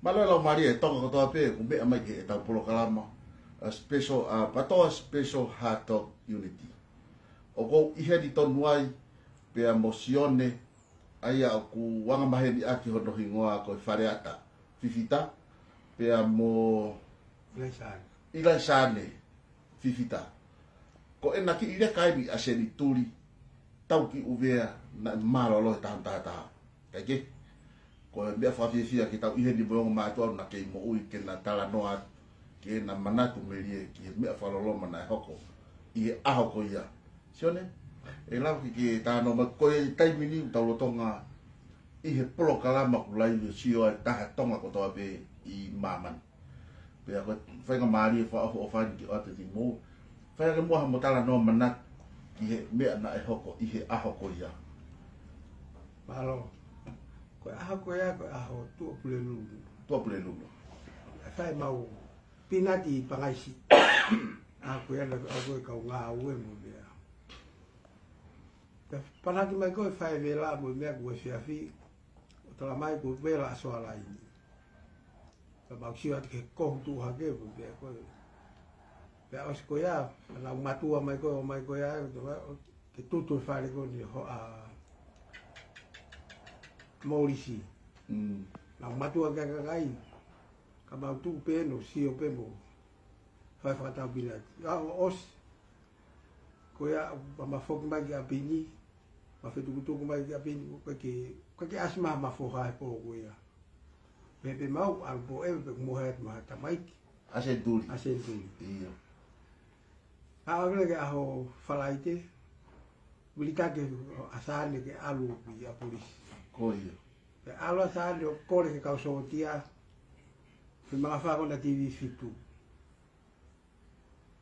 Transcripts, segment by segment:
Malala Maria e tonga kotoa pe ku me mai ke ta polo kalama a special PTOA special heart of unity. O ko ihe di tonuai pe a mosione ai a ku wanga mahe di aki hono hingoa ko fareata fifita pe a mo ilai sane fifita ko ena ki ile kai bi a Senituli tau ki uvea na malolo ta kake ko be fa fia ki tau ihe di bongo ma to na ke mo ui ke na talanoa ke na manatu merie ki me fa lolo mana hoko I ahoko ia sione e lau ki ta no ma ko tai mini tau Tonga I he polo kalama ku lai le sio ta Tonga ko to be I maman pe ko fa nga mari fa o fa ki o te mo fa nga mo ha mo talanoa manat ki he me na hoko I he ahoko ia malo ko ahoko ia ko aho tu pulelu fai mau pinati pangaisi aku ia na aku kaunga uwe mo bea panaki mai ko fai vela mo me aku fiafi tala mai ko vela so ala ini ka ba sia ke ko tu ha ke mo bea ko pe os ko ia na matua mai ko ia ke tutu fai ko ni ho a Maurisi. Na matua kakai. Kapau tu pe no sio pe mo. Fai fata bila. Ya os. Ko ya ma fok mai ga pini. Ma fe tu mai ga pini ko ke asma ma fo ha po ko ya. Pe mau al po e mo het ma ta mai. Senituli. Iya. Agora que aho falaite. Bilita ke asane ke alu bi a polisi. Koia. Pe ala sa le kore ke kauso tia. Fe mga fa ko na TV fitu.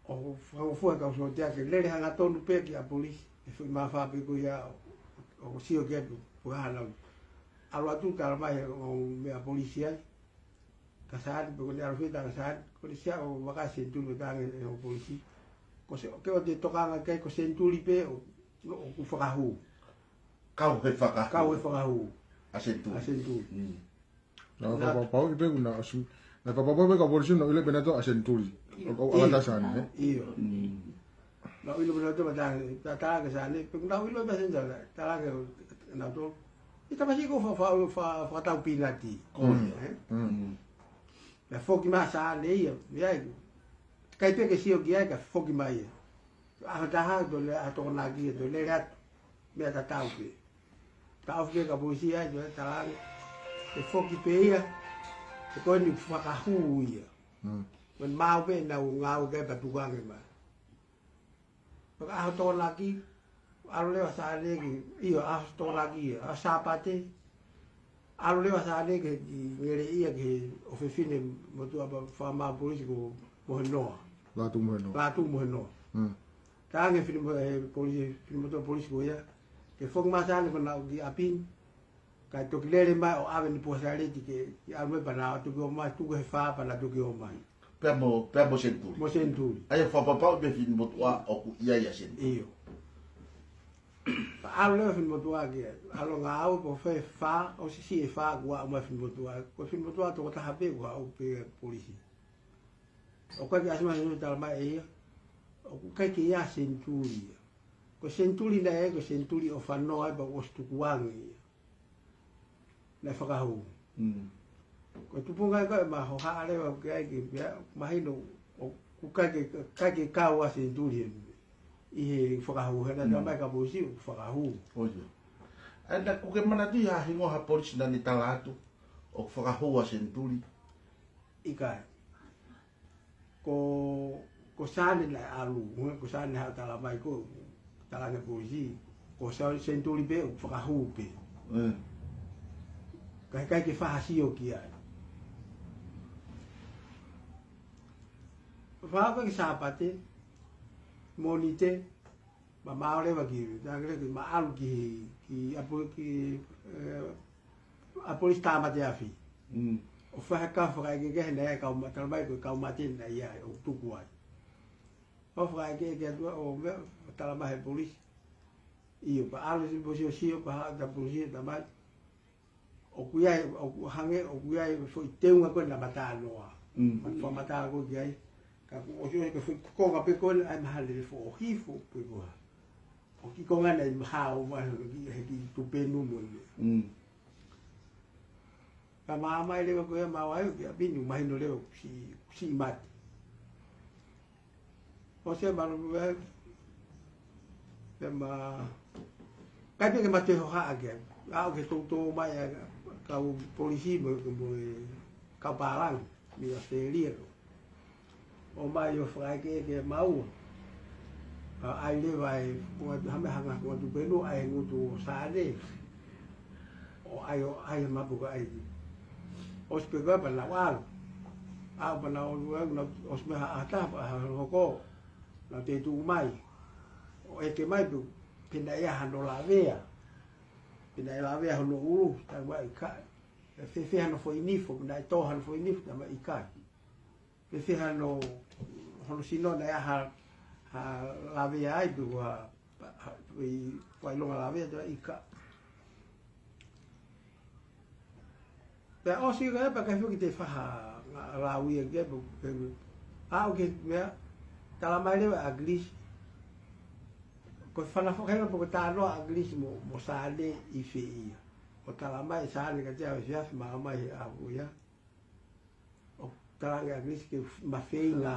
O fa kauso tia ke lere hanga tonu pe ki a polisi. Fe mga fa pe ko ya o sio ke po hala. Ala tu ka mai o me a polisi ai. Ka sa pe ko le ala fita ka sa ko le sia o maka se tu le tanga o polisi. Ko se ke o te toka nga ko Senituli pe o ku fakahu. Kau he fakahu. Senituli. Na kapau ki pe na asu. Na kapau pe ka polisi no ile benato Senituli. O ala tasane. Iyo. Na ile benato ba ta ka sa ne pe na ile ba senza ta ka na to. Ita ba si ko fa tau pinati. Na foki ma sa ne ia. Ya. Kai pe ke si o kia ka foki mai. A ta ha do le a to na ki do le rat. Me ta tau pe. Tau ke ka polisi ai do ta e foki pe ia e ko ni fakahu ia men mau pe na ngau ke pa tuang ma pa to lagi alu le sa le ki io a to lagi a sapate alu le sa le ke ngere ia ke o fifili mo tu apa fa ma polisi ko hono La tu mo no. Ta nge film polisi film to polisi ko ia ke fok masale na di apin ka to kilere mai o ave ni posale ti ke alme bana to ko mai tu ko fa pa na to ko mai pe mo Senituli ai fa pa be fin mo tua o ku ia Senituli iyo pa alme fin mo tua ke alo nga au po fe fa o si fa gua mo fin mo tua ko fin mo tua to ta habe gua o pe polisi o ka ke asma ni tal mai o ka ke ia Senituli ko Senituli na ko Senituli o fanoa ba o stukuangi na fakahu ko tupunga ko ma ho ha ale o ke ma hino o ku ka ke ka wa Senituli I fakahu na mai ka bosi fakahu ojo anda ku ke mana dia hingo ha polisi na ni talatu o fakahu wa Senituli ikai ko sane la alu ko sane ha tala mai ko tala ke polisi ko Senituli be fakahu pe kai ke fa si o kia fa ka sapate monite ma maole wa ki dangre ki ma alu ki apo sta ma te afi o fa ka ke ne ka ma tal mai ko ma tin na ia o tu kuai o fa ke o tal mai polisi io pa alu si pa da polisi da mai o kuia o hange o kuia foi teunga ko na talanoa fa mata ko kiai ka o jo ke foi ko ga pe ko ai mahale fo hifo pe ko o ki ko ngana i ha o ma ki tu pe nu mo ka mama ile ko ya ma wa ki binu mai no le si mat o se ba no ma kai pe ke mate ho ha ke au ke to mai ka polisi mo ka parang mi Australia o mai o fai ke mau ai le vai o hame hanga ko tu beno ai ngutu sade o ai ma bu ai o spega pa la wal a pa na o o sme ha ata pa hoko na te tu mai o e ke mai bu pinda ia hano la vea pinda la vea hono uru ta wa ikai fe hano fo inifo na to hano fo inifo ta ma ikai fe hano hono sino na ha la vea ai bu wa pa longa la vea ta ikai pe o si ga pa ka fu ki te fa la wi ge bu a o ke me ta la mai le aglis ko fana fo hela po talanoa aglis mo sale I fei o tala mai sale ka tia sia ma mai a uia o tala aglis ke ma fei nga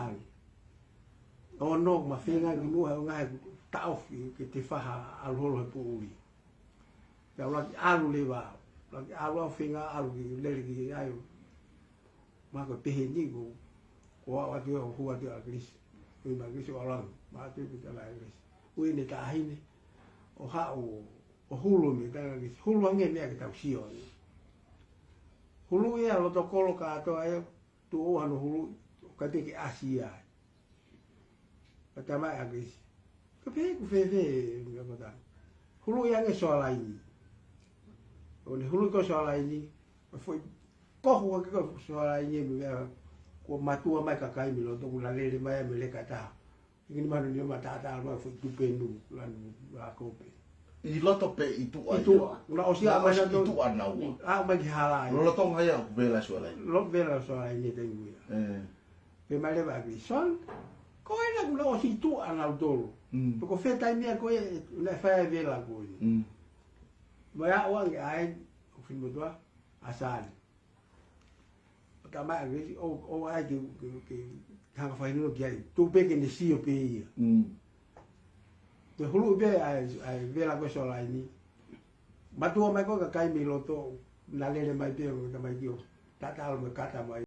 o no ma fei nga ki mu ha nga ta o ke te fa al holo po uri ya la alu le va la alu fei nga alu ki le ki ai ma ko pehe ni ko wa dio hu dio aglis ko ma aglis o ala ma te ki tala aglis ui ne ta hine o ha o hulu me ta ki hulu nge ne ka sio hulu ia lo to kolo ka to ai tu o hanu hulu ka te ki asia ta mai agis ka pe ku fe me ko ta hulu ia nge so lai ni o ne hulu ko so lai ni foi ko ho ko so lai ni me ko matua mai kakai mi lo to ku la le mai me le ka ta ini mana ni mata ta ma fu tu penu lan la kope I loto pe itu ai itu la osia ma itu ana u a ma ki hala lo to ngai au bela so lai lo bela so ai ni tengu pe ma le ba ki son ko ela ku la osi tu ana dolo ko fe tai mia ko le fa vela ko ma ya wa ngai ai o fin mo doa asal ta ma ngai o ai ki hanga fai no kiai tu pe ke ni sio pe ia te hulu be ai vela ko so lai ni matua mai ko ka kai mi loto na le mai pe ko mai kio ta ta me kata mai